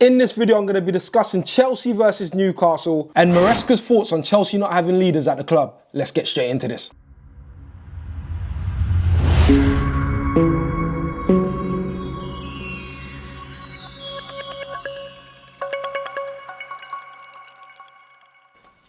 In this video, I'm going to be discussing Chelsea versus Newcastle and Maresca's thoughts on Chelsea not having leaders at the club. Let's get straight into this.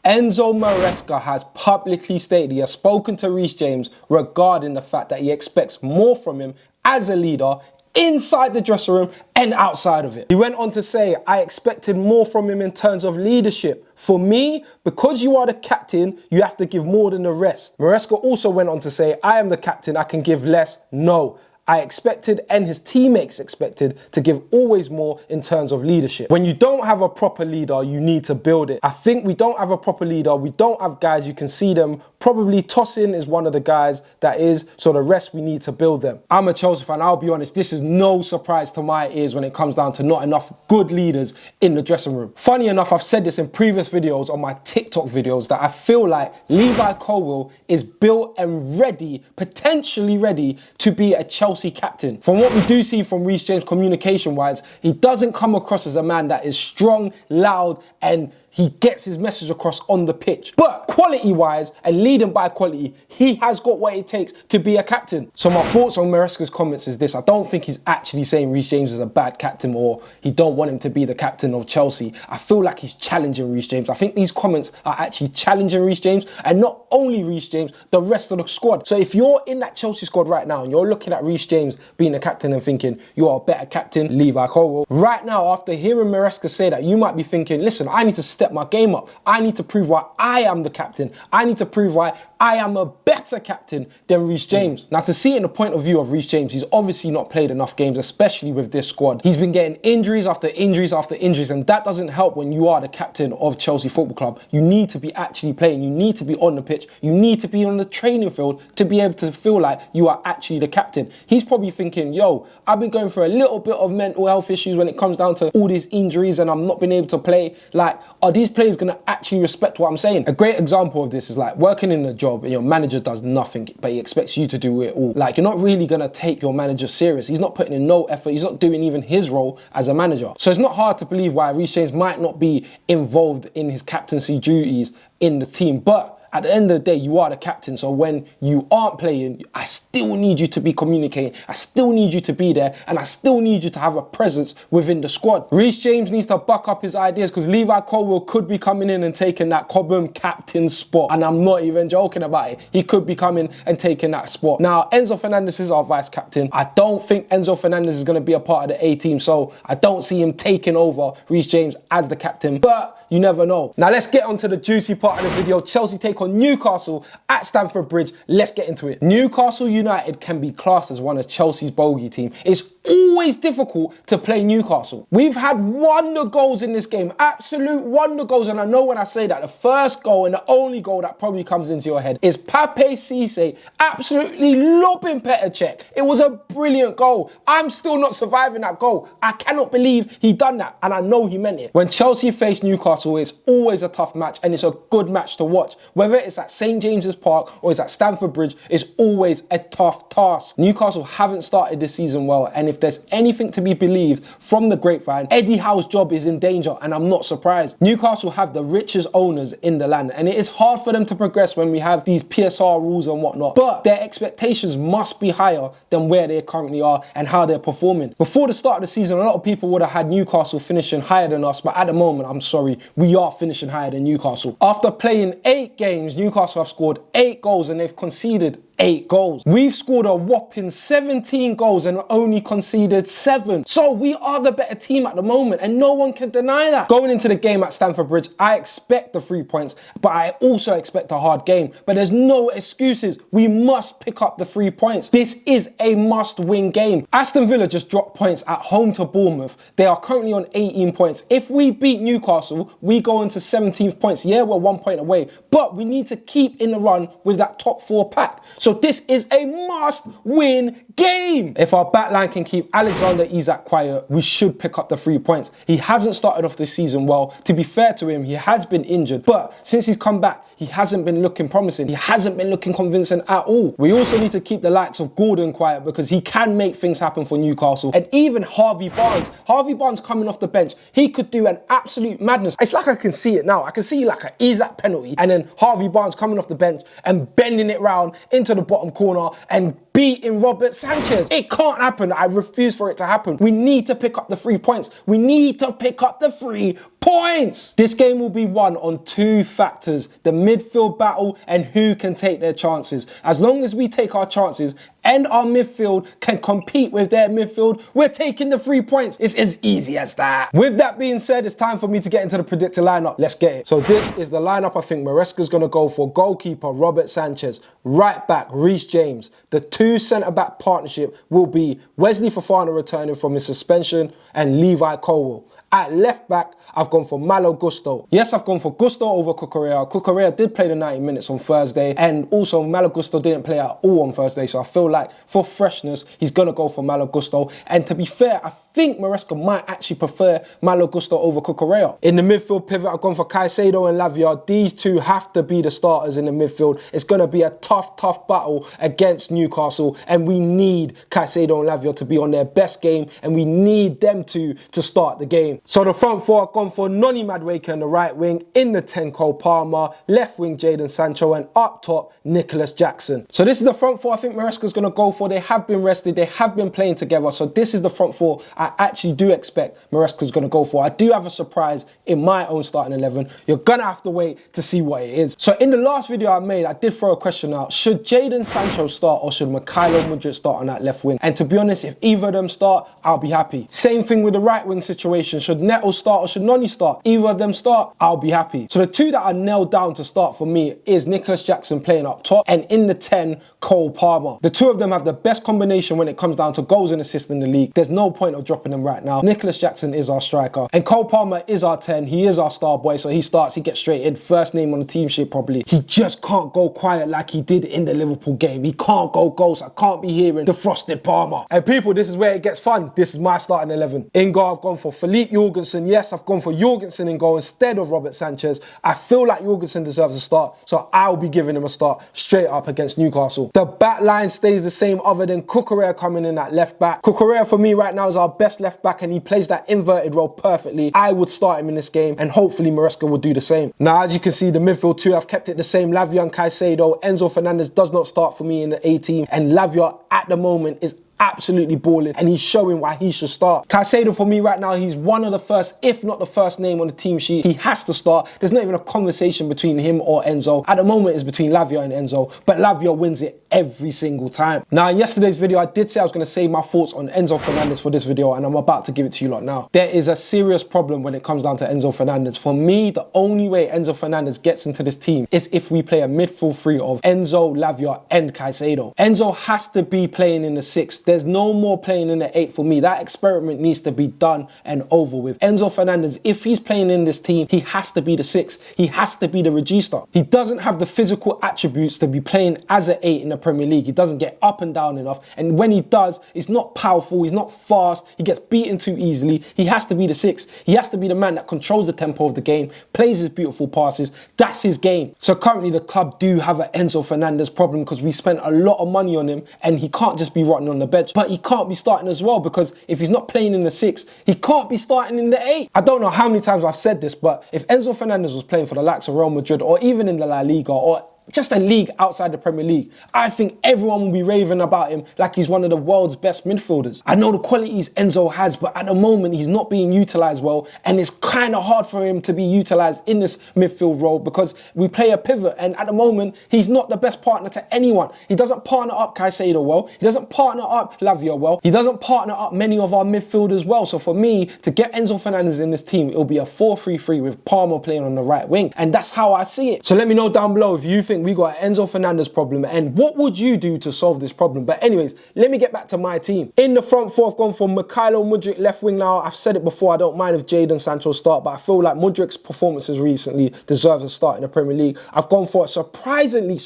Enzo Maresca has publicly stated he has spoken to Reece James regarding the fact that he expects more from him as a leader inside the dressing room and outside of it. He went on to say, I expected more from him in terms of leadership. For me, because you are the captain, you have to give more than the rest. Maresca also went on to say, I am the captain, I can give less. No. I expected and his teammates expected to give always more in terms of leadership. When you don't have a proper leader, you need to build it. I think we don't have a proper leader. We don't have guys, you can see them. Probably Tosin is one of the guys that is, so the rest we need to build them. I'm a Chelsea fan, I'll be honest, this is no surprise to my ears when it comes down to not enough good leaders in the dressing room. Funny enough, I've said this in previous videos on my TikTok videos that I feel like Levi Colwill is built and ready, potentially ready to be a Chelsea captain. From what we do see from Reece James communication-wise, he doesn't come across as a man that is strong, loud, and he gets his message across on the pitch. But quality-wise and leading by quality, he has got what it takes to be a captain. So my thoughts on Maresca's comments is this. I don't think he's actually saying Reece James is a bad captain or he don't want him to be the captain of Chelsea. I feel like he's challenging Reece James. I think these comments are actually challenging Reece James, and not only Reece James, the rest of the squad. So if you're in that Chelsea squad right now and you're looking at Reece James being the captain and thinking you're a better captain, Levi Colwill, right now after hearing Maresca say that, you might be thinking, listen, I need to step my game up. I need to prove why I am the captain. I need to prove why I am a better captain than Reece James. Now, to see it in the point of view of Reece James, he's obviously not played enough games, especially with this squad. He's been getting injuries after injuries after injuries, and that doesn't help when you are the captain of Chelsea Football Club. You need to be actually playing. You need to be on the pitch. You need to be on the training field to be able to feel like you are actually the captain. He's probably thinking, yo, I've been going through a little bit of mental health issues when it comes down to all these injuries and I'm not being able to play. Like, are these players going to actually respect what I'm saying? A great example of this is like working in a job and your manager does nothing, but he expects you to do it all. Like, you're not really going to take your manager serious. He's not putting in no effort. He's not doing even his role as a manager. So it's not hard to believe why Reece James might not be involved in his captaincy duties in the team. But at the end of the day, you are the captain. So when you aren't playing, I still need you to be communicating. I still need you to be there. And I still need you to have a presence within the squad. Reece James needs to buck up his ideas because Levi Colwill could be coming in and taking that Cobham captain spot. And I'm not even joking about it. He could be coming and taking that spot. Now, Enzo Fernandez is our vice captain. I don't think Enzo Fernandez is going to be a part of the A team. So I don't see him taking over Reece James as the captain. But you never know. Now let's get on to the juicy part of the video. Chelsea take on Newcastle at Stamford Bridge. Let's get into it. Newcastle United can be classed as one of Chelsea's bogey team. It's always difficult to play Newcastle. We've had wonder goals in this game, absolute wonder goals, and I know when I say that, the first goal and the only goal that probably comes into your head is Pape Cisse absolutely lobbing Petr Cech. It was a brilliant goal. I'm still not surviving that goal. I cannot believe he done that, and I know he meant it. When Chelsea face Newcastle, it's always a tough match and it's a good match to watch. Whether it's at St James's Park or it's at Stamford Bridge, it's always a tough task. Newcastle haven't started this season well, and if there's anything to be believed from the grapevine, Eddie Howe's job is in danger, and I'm not surprised. Newcastle have the richest owners in the land, and it is hard for them to progress when we have these PSR rules and whatnot, but their expectations must be higher than where they currently are and how they're performing. Before the start of the season, a lot of people would have had Newcastle finishing higher than us, but at the moment, I'm sorry, we are finishing higher than Newcastle. After playing 8 games, Newcastle have scored 8 goals and they've conceded 8 goals. We've scored a whopping 17 goals and only conceded 7. So we are the better team at the moment and no one can deny that. Going into the game at Stamford Bridge, I expect the 3 points, but I also expect a hard game. But there's no excuses. We must pick up the 3 points. This is a must-win game. Aston Villa just dropped points at home to Bournemouth. They are currently on 18 points. If we beat Newcastle, we go into 17th points. Yeah, we're 1 point away, but we need to keep in the run with that top 4 pack. So this is a must-win game. If our backline can keep Alexander Isak quiet, we should pick up the 3 points. He hasn't started off this season well. To be fair to him, he has been injured, but since he's come back, he hasn't been looking promising. He hasn't been looking convincing at all. We also need to keep the likes of Gordon quiet because he can make things happen for Newcastle. And even Harvey Barnes. Harvey Barnes coming off the bench, he could do an absolute madness. It's like I can see it now. I can see like an Isak penalty and then Harvey Barnes coming off the bench and bending it round into the bottom corner and beating Robert Sanchez. It can't happen. I refuse for it to happen. We need to pick up the 3 points. We need to pick up the 3 points. This game will be won on 2 factors: the midfield battle and who can take their chances. As long as we take our chances and our midfield can compete with their midfield, we're taking the 3 points. It's as easy as that. With that being said, it's time for me to get into the predicted lineup. Let's get it. So this is the lineup I think Maresca's going to go for. Goalkeeper, Robert Sanchez. Right back, Reece James. The 2 centre-back partnership will be Wesley Fofana returning from his suspension and Levi Colwill. At left back, I've gone for Malo Gusto. Yes, I've gone for Gusto over Cucurella. Cucurella did play the 90 minutes on Thursday, and also Malo Gusto didn't play at all on Thursday, so I feel like for freshness, he's going to go for Malo Gusto. And to be fair, I think Maresca might actually prefer Malo Gusto over Cucurella. In the midfield pivot, I've gone for Caicedo and Lavia. These 2 have to be the starters in the midfield. It's going to be a tough battle against Newcastle, and we need Caicedo and Lavia to be on their best game, and we need them to start the game. So the front 4, I've gone for Noni Madueke on the right wing, in the 10 Cole Palmer, left wing Jadon Sancho, and up top Nicholas Jackson. So this is the front 4 I think Maresca's going to go for. They have been rested, they have been playing together, so this is the front 4 I actually do expect Maresca's going to go for. I do have a surprise in my own starting 11. You're going to have to wait to see what it is. So in the last video I made, I did throw a question out. Should Jadon Sancho start or should Mykhailo Mudryk start on that left wing? And to be honest, if either of them start, I'll be happy. Same thing with the right wing situation. Should Neto start or should Noni start? Either of them start, I'll be happy. So the 2 that are nailed down to start for me is Nicholas Jackson playing up top and in the 10, Cole Palmer. The 2 of them have the best combination when it comes down to goals and assists in the league. There's no point of dropping them right now. Nicholas Jackson is our striker and Cole Palmer is our 10. He is our star boy, so he starts, he gets straight in, first name on the team sheet probably. He just can't go quiet like he did in the Liverpool game. He can't go ghost. I can't be hearing the frosted Palmer. And people, this is where it gets fun. This is my starting 11. In goal, I've gone for Philippe Jorgensen. Yes, I've gone for Jorgensen in goal instead of Robert Sanchez. I feel like Jorgensen deserves a start, so I'll be giving him a start straight up against Newcastle. The back line stays the same other than Cucurella coming in at left back. Cucurella for me right now is our best left back and he plays that inverted role perfectly. I would start him in this game and hopefully Maresca will do the same. Now, as you can see, the midfield 2, I've kept it the same. Lavia and Caicedo. Enzo Fernandez does not start for me in the A team, and Lavia at the moment is absolutely balling and he's showing why he should start. Caicedo for me right now, he's one of the first, if not the first name on the team sheet. He has to start. There's not even a conversation between him or Enzo. At the moment it's between Lavia and Enzo, but Lavia wins it every single time. Now in yesterday's video I did say I was going to save my thoughts on Enzo Fernandez for this video and I'm about to give it to you lot now. There is a serious problem when it comes down to Enzo Fernandez. For me, the only way Enzo Fernandez gets into this team is if we play a midfield 3 of Enzo, Lavia and Caicedo. Enzo has to be playing in the 6. There's no more playing in the 8 for me. That experiment needs to be done and over with. Enzo Fernandez, if he's playing in this team, he has to be the 6. He has to be the regista. He doesn't have the physical attributes to be playing as an 8 in the Premier League. He doesn't get up and down enough. And when he does, he's not powerful. He's not fast. He gets beaten too easily. He has to be the 6. He has to be the man that controls the tempo of the game, plays his beautiful passes. That's his game. So currently the club do have an Enzo Fernandez problem because we spent a lot of money on him and he can't just be rotting on the bench. But he can't be starting as well because if he's not playing in the 6, he can't be starting in the 8. I don't know how many times I've said this, but if Enzo Fernandez was playing for the likes of Real Madrid or even in the La Liga or just a league outside the Premier League, I think everyone will be raving about him like he's one of the world's best midfielders. I know the qualities Enzo has, but at the moment he's not being utilised well and it's kind of hard for him to be utilised in this midfield role because we play a pivot and at the moment he's not the best partner to anyone. He doesn't partner up Caicedo well, he doesn't partner up Lavia well, he doesn't partner up many of our midfielders well. So for me, to get Enzo Fernandez in this team, it'll be a 4-3-3 with Palmer playing on the right wing, and that's how I see it. So let me know down below if you think think we got an Enzo Fernandez problem, and what would you do to solve this problem? But anyways, let me get back to my team. In the front four, I've gone for Mikhailo Mudryk, left wing now. I've said it before, I don't mind if Jadon Sancho start, but I feel like Mudryk's performances recently deserves a start in the Premier League. I've gone for, surprisingly,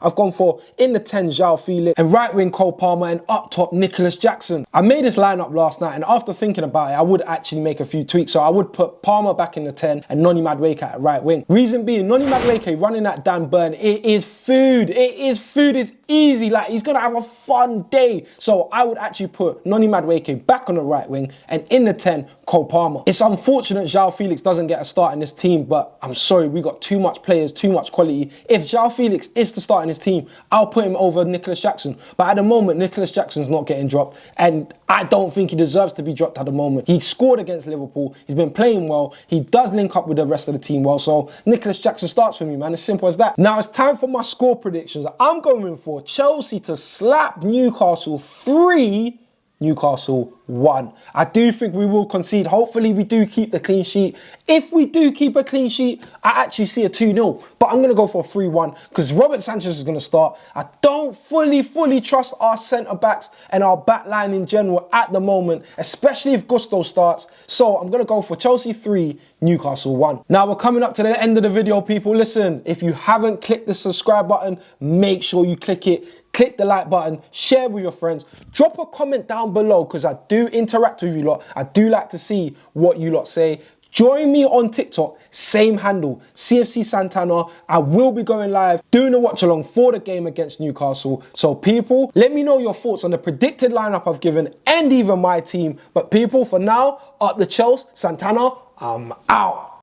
I've gone for in the 10, João Felix, and right wing Cole Palmer, and up top Nicholas Jackson. I made this lineup last night, and after thinking about it, I would actually make a few tweaks. So I would put Palmer back in the 10 and Noni Madueke at right wing. Reason being, Noni Madueke running at Dan Burn, it is food. It's easy. Like, he's gonna have a fun day. So I would actually put Noni Madueke back on the right wing, and in the 10, Cole Palmer. It's unfortunate João Felix doesn't get a start in this team, but I'm sorry, we got too much players, too much quality. If João Felix is to start in his team, I'll put him over Nicholas Jackson. But at the moment, Nicholas Jackson's not getting dropped, and I don't think he deserves to be dropped at the moment. He scored against Liverpool. He's been playing well. He does link up with the rest of the team well. So Nicholas Jackson starts for me, man. As simple as that. Now it's time for my score predictions. I'm going for Chelsea to slap Newcastle 3, Newcastle 1. I do think we will concede. Hopefully we do keep the clean sheet. If we do keep a clean sheet, I actually see a 2-0. But I'm going to go for a 3-1 because Robert Sanchez is going to start. I don't fully trust our centre-backs and our back line in general at the moment, especially if Gusto starts. So I'm going to go for Chelsea 3, Newcastle 1. Now we're coming up to the end of the video, people. Listen, if you haven't clicked the subscribe button, make sure you click it. Click the like button, share with your friends, drop a comment down below because I do interact with you lot. I do like to see what you lot say. Join me on TikTok, same handle, CFC Santana. I will be going live, doing a watch along for the game against Newcastle. So people, let me know your thoughts on the predicted lineup I've given and even my team. But people, for now, up the Chelsea, Santana, I'm out.